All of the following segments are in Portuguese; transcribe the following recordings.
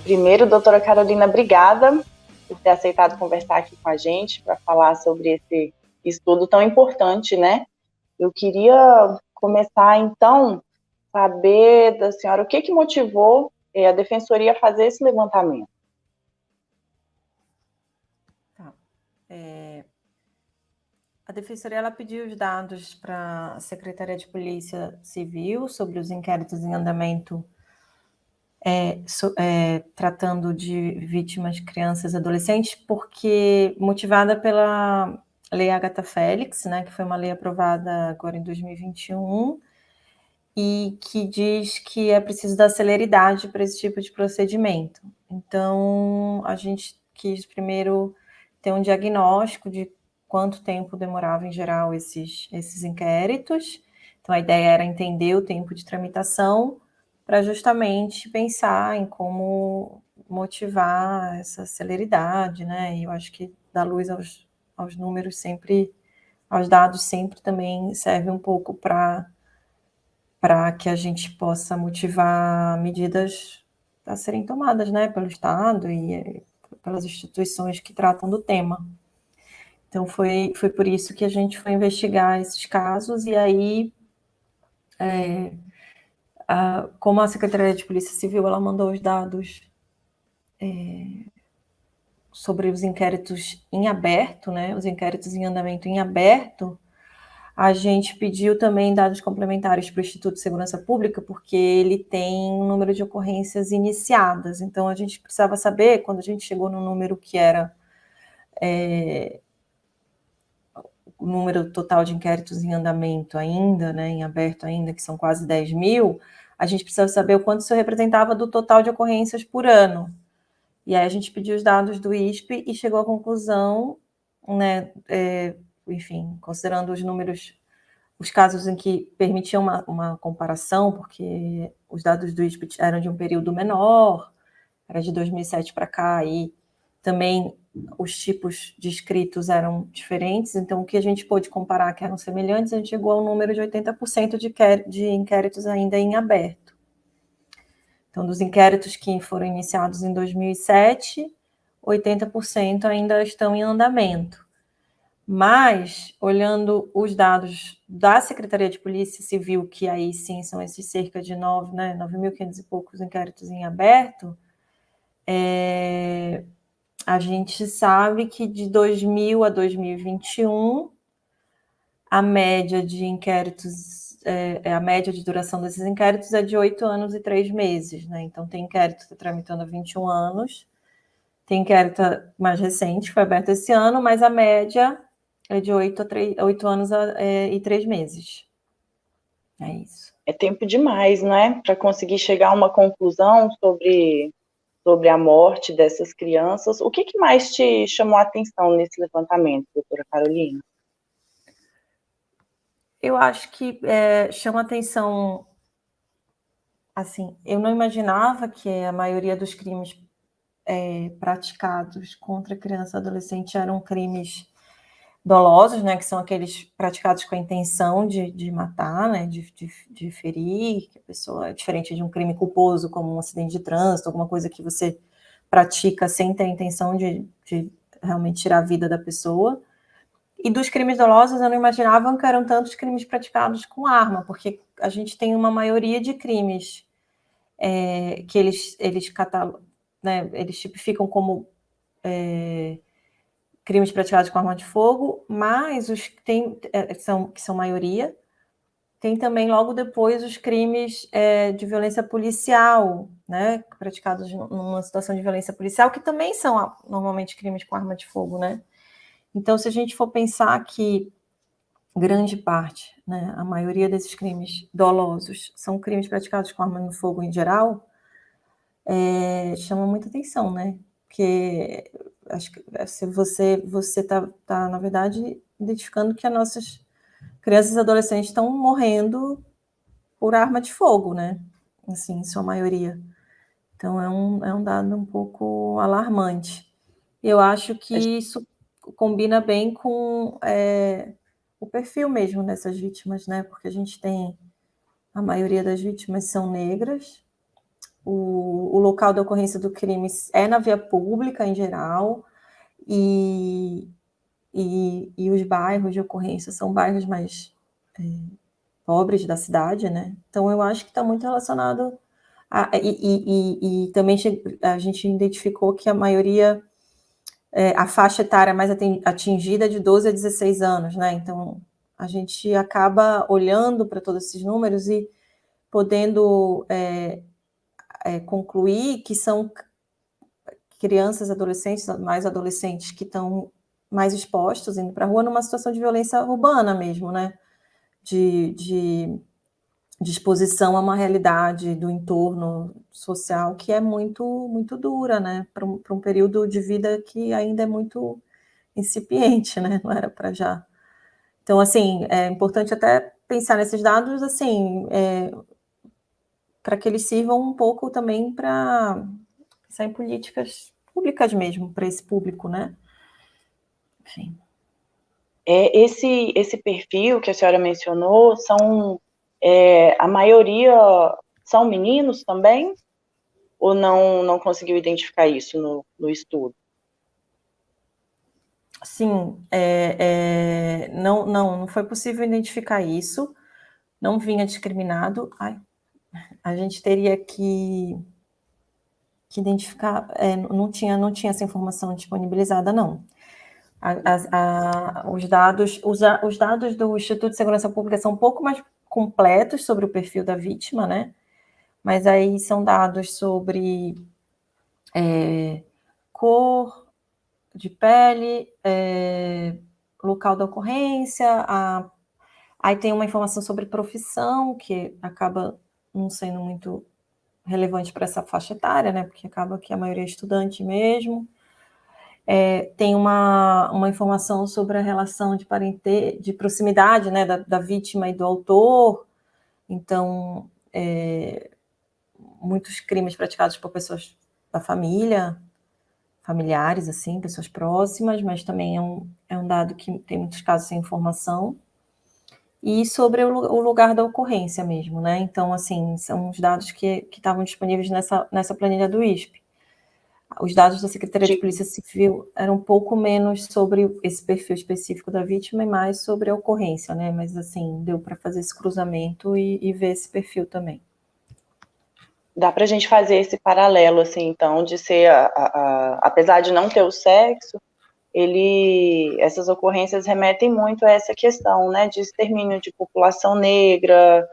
Primeiro, doutora Carolina, obrigada por ter aceitado conversar aqui com a gente para falar sobre esse estudo tão importante, né? Eu queria começar, então, saber da senhora o que motivou a Defensoria a fazer esse levantamento. Tá. A Defensoria ela pediu os dados para a Secretaria de Polícia Civil sobre os inquéritos em andamento tratando de vítimas, crianças e adolescentes, porque motivada pela Lei Agatha Félix, né, que foi uma lei aprovada agora em 2021, e que diz que é preciso dar celeridade para esse tipo de procedimento. Então, a gente quis primeiro ter um diagnóstico de quanto tempo demorava, em geral, esses inquéritos. Então, a ideia era entender o tempo de tramitação para justamente pensar em como motivar essa celeridade, né? E eu acho que dar luz aos números sempre, aos dados sempre também serve um pouco para que a gente possa motivar medidas a serem tomadas, né, pelo Estado e pelas instituições que tratam do tema. Então, foi por isso que a gente foi investigar esses casos, e aí, como a Secretaria de Polícia Civil, ela mandou os dados sobre os inquéritos em aberto, né, os inquéritos em andamento em aberto. A gente pediu também dados complementares para o Instituto de Segurança Pública, porque ele tem um número de ocorrências iniciadas. Então, a gente precisava saber, quando a gente chegou no número que era o número total de inquéritos em andamento ainda, né, em aberto ainda, que são quase 10 mil, a gente precisava saber o quanto isso representava do total de ocorrências por ano. E aí a gente pediu os dados do ISP e chegou à conclusão, né, enfim, considerando os números, os casos em que permitiam uma comparação, porque os dados do ISP eram de um período menor, era de 2007 para cá, e também os tipos de escritos eram diferentes, então o que a gente pôde comparar que eram semelhantes, a gente chegou ao número de 80% de inquéritos ainda em aberto. Então, dos inquéritos que foram iniciados em 2007, 80% ainda estão em andamento. Mas, olhando os dados da Secretaria de Polícia Civil, que aí sim são esses cerca de 9.500 e poucos inquéritos em aberto, a gente sabe que de 2000 a 2021, a média de inquéritos, a média de duração desses inquéritos é de 8 anos e 3 meses, né? Então, tem inquérito que está tramitando há 21 anos, tem inquérito mais recente, que foi aberto esse ano, mas a média é de 8 anos e 3 meses. É isso. É tempo demais, né, para conseguir chegar a uma conclusão sobre a morte dessas crianças. O que mais te chamou a atenção nesse levantamento, doutora Carolina? Eu acho que chama atenção, assim, eu não imaginava que a maioria dos crimes praticados contra criança e adolescente eram crimes dolosos, né, que são aqueles praticados com a intenção de matar, né, de ferir, que a pessoa é diferente de um crime culposo, como um acidente de trânsito, alguma coisa que você pratica sem ter a intenção de realmente tirar a vida da pessoa. E dos crimes dolosos, eu não imaginava que eram tantos crimes praticados com arma, porque a gente tem uma maioria de crimes que eles né, eles tipificam como crimes praticados com arma de fogo, mas os que são maioria, tem também logo depois os crimes de violência policial, né, praticados numa situação de violência policial, que também são normalmente crimes com arma de fogo, né? Então, se a gente for pensar que grande parte, né, a maioria desses crimes dolosos são crimes praticados com arma de fogo em geral, chama muita atenção, né? Porque acho que se você está, na verdade, identificando que as nossas crianças e adolescentes estão morrendo por arma de fogo, né? Assim, em sua maioria. Então, é um dado um pouco alarmante. Eu acho que isso combina bem com o perfil mesmo dessas vítimas, né? Porque a gente tem, a maioria das vítimas são negras, o local da ocorrência do crime é na via pública, em geral, e os bairros de ocorrência são bairros mais pobres da cidade, né? Então, eu acho que está muito relacionado e também a gente identificou que a maioria, a faixa etária mais atingida é de 12 a 16 anos, né? Então, a gente acaba olhando para todos esses números e podendo concluir que são crianças, adolescentes que estão mais expostos, indo para a rua, numa situação de violência urbana mesmo, né? De exposição a uma realidade do entorno social que é muito, muito dura, né? Para um período de vida que ainda é muito incipiente, né? Não era para já. Então, assim, é importante até pensar nesses dados, assim, para que eles sirvam um pouco também para pensar em políticas públicas mesmo, para esse público, né? Enfim. Esse perfil que a senhora mencionou, a maioria são meninos também? Ou não conseguiu identificar isso no estudo? Sim, não foi possível identificar isso, não vinha discriminado. A gente teria que identificar, não tinha essa informação disponibilizada, não. Os dados do Instituto de Segurança Pública são um pouco mais completos sobre o perfil da vítima, né? Mas aí são dados sobre cor de pele, local da ocorrência, aí tem uma informação sobre profissão, que acaba não sendo muito relevante para essa faixa etária, né? Porque acaba que a maioria é estudante mesmo. Tem uma informação sobre a relação de proximidade, né, da vítima e do autor. Então, muitos crimes praticados por pessoas da família, familiares, assim, pessoas próximas, mas também é um dado que tem muitos casos sem informação. E sobre o lugar da ocorrência mesmo, né? Então, assim, são os dados que estavam disponíveis nessa planilha do ISP. Os dados da Secretaria de Polícia Civil eram um pouco menos sobre esse perfil específico da vítima e mais sobre a ocorrência, né? Mas, assim, deu para fazer esse cruzamento e ver esse perfil também. Dá para a gente fazer esse paralelo, assim, então, de ser, apesar de não ter o sexo, essas ocorrências remetem muito a essa questão, né, de extermínio de população negra,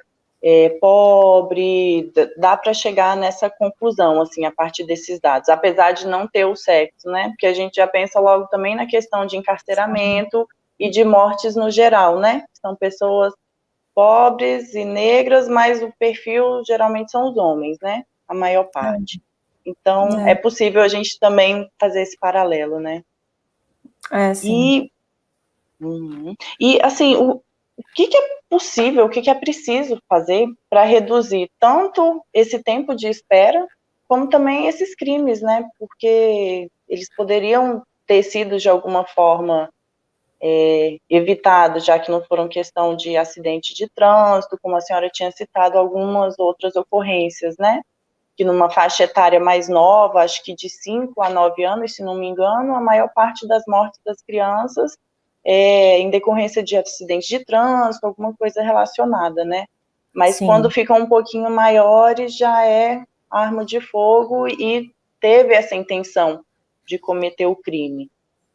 pobre, dá para chegar nessa conclusão, assim, a partir desses dados, apesar de não ter o sexo, né, porque a gente já pensa logo também na questão de encarceramento e de mortes no geral, né, são pessoas pobres e negras, mas o perfil geralmente são os homens, né, a maior parte. Então, é possível a gente também fazer esse paralelo, né. Sim. E assim, o que é possível, o que é preciso fazer para reduzir tanto esse tempo de espera, como também esses crimes, né? Porque eles poderiam ter sido, de alguma forma, evitados, já que não foram questão de acidente de trânsito, como a senhora tinha citado, algumas outras ocorrências, né? Que numa faixa etária mais nova, acho que de 5 a 9 anos, se não me engano, a maior parte das mortes das crianças em decorrência de acidente de trânsito, alguma coisa relacionada, né? Mas quando ficam um pouquinho maiores, já é arma de fogo e teve essa intenção de cometer o crime.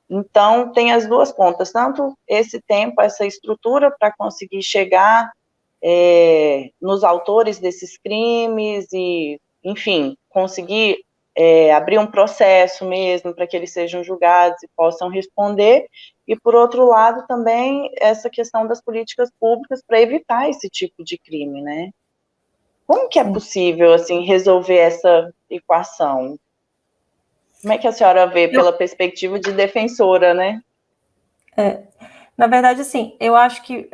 Então, tem as duas pontas, tanto esse tempo, essa estrutura para conseguir chegar nos autores desses crimes e, enfim, conseguir abrir um processo mesmo para que eles sejam julgados e possam responder, e, por outro lado, também essa questão das políticas públicas para evitar esse tipo de crime, né? Como que é possível, assim, resolver essa equação? Como é que a senhora vê pela perspectiva de defensora, né? Na verdade, assim, eu acho que,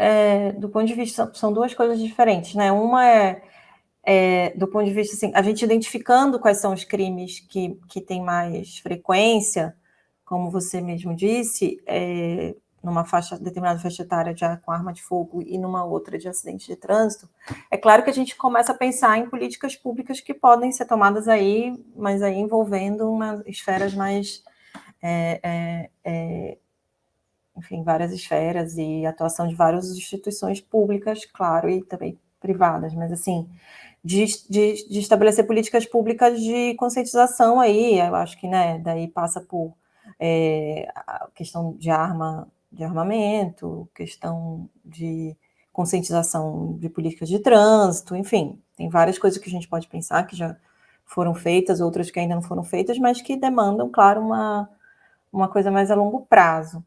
do ponto de vista, são duas coisas diferentes, né? Uma do ponto de vista, assim, a gente identificando quais são os crimes que têm mais frequência, como você mesmo disse, numa determinada faixa etária com arma de fogo e numa outra de acidente de trânsito, é claro que a gente começa a pensar em políticas públicas que podem ser tomadas aí, mas aí envolvendo esferas mais, enfim, várias esferas e atuação de várias instituições públicas, claro, e também privadas, mas assim, de estabelecer políticas públicas de conscientização aí, eu acho que, né, daí passa por a questão de armamento, questão de conscientização de políticas de trânsito, enfim, tem várias coisas que a gente pode pensar que já foram feitas, outras que ainda não foram feitas, mas que demandam, claro, uma coisa mais a longo prazo.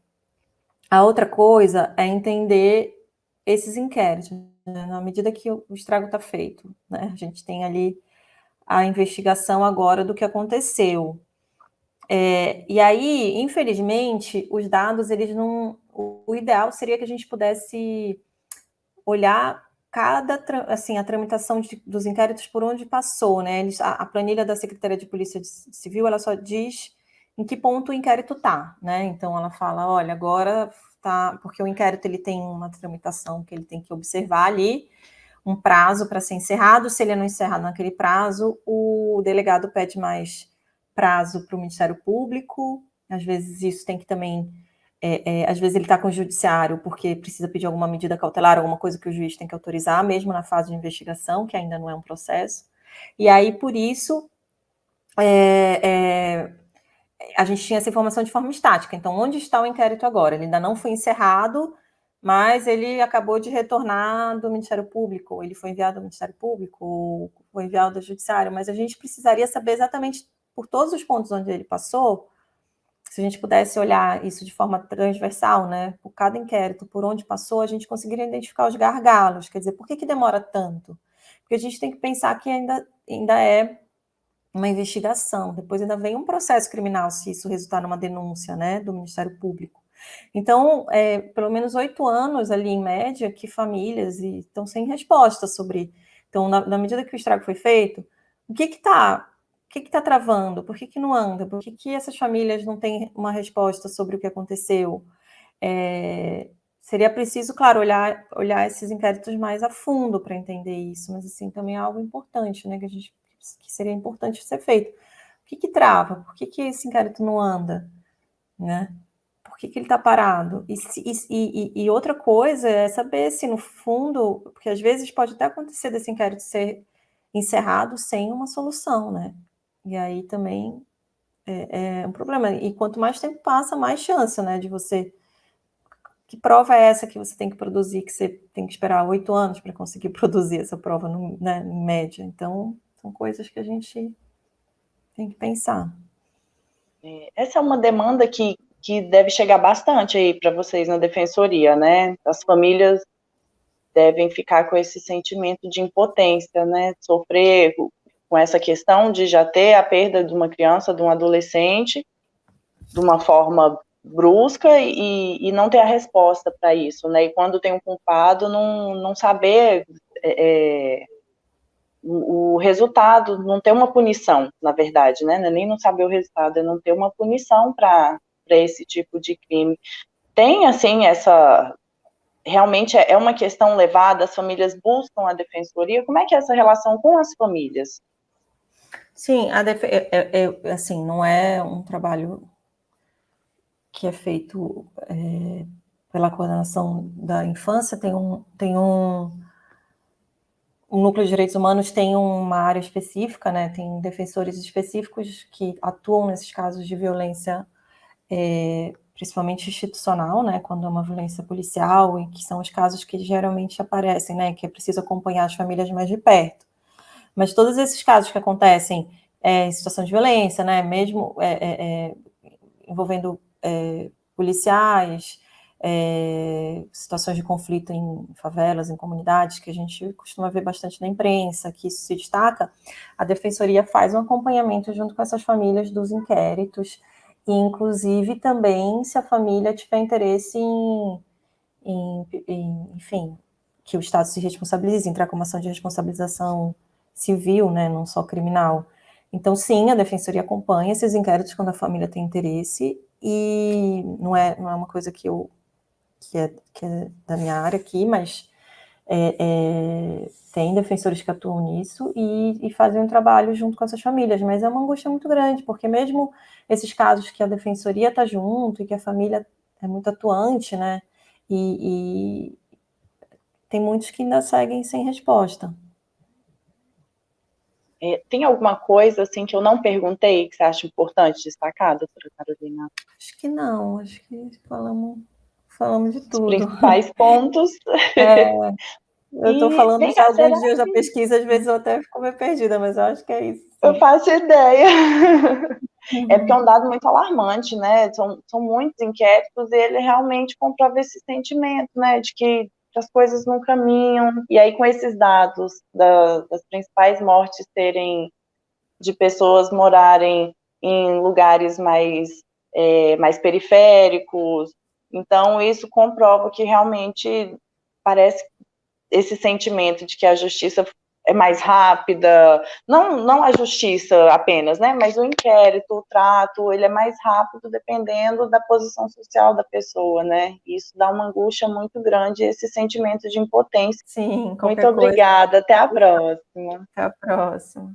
A outra coisa é entender esses inquéritos, né? Na medida que o estrago está feito, né? A gente tem ali a investigação agora do que aconteceu. E aí, infelizmente, os dados, eles não... O ideal seria que a gente pudesse olhar assim, a tramitação dos inquéritos por onde passou, né? A planilha da Secretaria de Polícia Civil, ela só diz em que ponto o inquérito está, né? Então, ela fala, olha, agora tá... Porque o inquérito, ele tem uma tramitação que ele tem que observar ali, um prazo para ser encerrado. Se ele não encerrar naquele prazo, o delegado pede mais prazo para o Ministério Público. Às vezes isso tem que também... às vezes ele está com o judiciário porque precisa pedir alguma medida cautelar, alguma coisa que o juiz tem que autorizar, mesmo na fase de investigação, que ainda não é um processo. E aí, por isso, a gente tinha essa informação de forma estática. Então, onde está o inquérito agora? Ele ainda não foi encerrado, mas ele acabou de retornar do Ministério Público, ou ele foi enviado ao Ministério Público, ou foi enviado ao Judiciário, mas a gente precisaria saber exatamente por todos os pontos onde ele passou. Se a gente pudesse olhar isso de forma transversal, né, por cada inquérito, por onde passou, a gente conseguiria identificar os gargalos. Quer dizer, por que demora tanto? Porque a gente tem que pensar que ainda é uma investigação, depois ainda vem um processo criminal, se isso resultar numa denúncia, né, do Ministério Público. Então, pelo menos 8 anos ali, em média, que famílias estão sem resposta sobre... Então, na medida que o estrago foi feito, o que está travando? Por que não anda? Por que essas famílias não têm uma resposta sobre o que aconteceu? Seria preciso, claro, olhar esses inquéritos mais a fundo para entender isso, mas assim, também é algo importante, né, que seria importante ser feito. O que trava? Por que esse inquérito não anda? Né? Por que ele está parado? E outra coisa é saber se, no fundo, porque às vezes pode até acontecer desse inquérito ser encerrado sem uma solução, né? E aí também é um problema. E quanto mais tempo passa, mais chance, né, de você... Que prova é essa que você tem que produzir, que você tem que esperar 8 anos para conseguir produzir essa prova, né, em média? Então, são coisas que a gente tem que pensar. Essa é uma demanda que deve chegar bastante aí para vocês na defensoria, né? As famílias devem ficar com esse sentimento de impotência, né? Sofrer com essa questão de já ter a perda de uma criança, de um adolescente, de uma forma brusca e não ter a resposta para isso, né? E quando tem um culpado, não saber o resultado, não ter uma punição, na verdade, né? Nem não saber o resultado, é não ter uma punição para esse tipo de crime. Tem, assim, realmente é uma questão levada, as famílias buscam a defensoria, como é que é essa relação com as famílias? Sim, assim, não é um trabalho que é feito pela coordenação da infância, tem um núcleo de direitos humanos tem uma área específica, né? Tem defensores específicos que atuam nesses casos de violência, principalmente institucional, né? Quando é uma violência policial, e que são os casos que geralmente aparecem, né? Que é preciso acompanhar as famílias mais de perto. Mas todos esses casos que acontecem em situação de violência, né? Mesmo envolvendo policiais, situações de conflito em favelas, em comunidades, que a gente costuma ver bastante na imprensa, que isso se destaca, a Defensoria faz um acompanhamento junto com essas famílias dos inquéritos, e inclusive também se a família tiver interesse enfim, que o Estado se responsabilize, entrar com uma ação de responsabilização civil, né, não só criminal. Então, sim, a Defensoria acompanha esses inquéritos quando a família tem interesse, e não é uma coisa que eu que é da minha área aqui, mas tem defensores que atuam nisso e fazem um trabalho junto com essas famílias, mas é uma angústia muito grande, porque mesmo esses casos que a defensoria está junto e que a família é muito atuante, né, e tem muitos que ainda seguem sem resposta. Tem alguma coisa assim que eu não perguntei que você acha importante destacar, doutora Carolina? Acho que não, acho que falamos de Os tudo. principais pontos. Eu estou E falando vem já cá, alguns será dias da que pesquisa, às vezes eu até fico meio perdida, mas eu acho que é isso, eu sim. faço ideia? É porque é um Uhum. dado muito alarmante, né? São muitos inquéritos e ele realmente comprova esse sentimento, né? De que as coisas não caminham. E aí, com esses dados das principais mortes serem de pessoas morarem em lugares mais periféricos, então isso comprova que realmente parece esse sentimento de que a justiça é mais rápida, não a justiça apenas, né, mas o inquérito, o trato, ele é mais rápido dependendo da posição social da pessoa, né, isso dá uma angústia muito grande, esse sentimento de impotência. Sim, Muito qualquer coisa. obrigada, até a próxima. Até a próxima.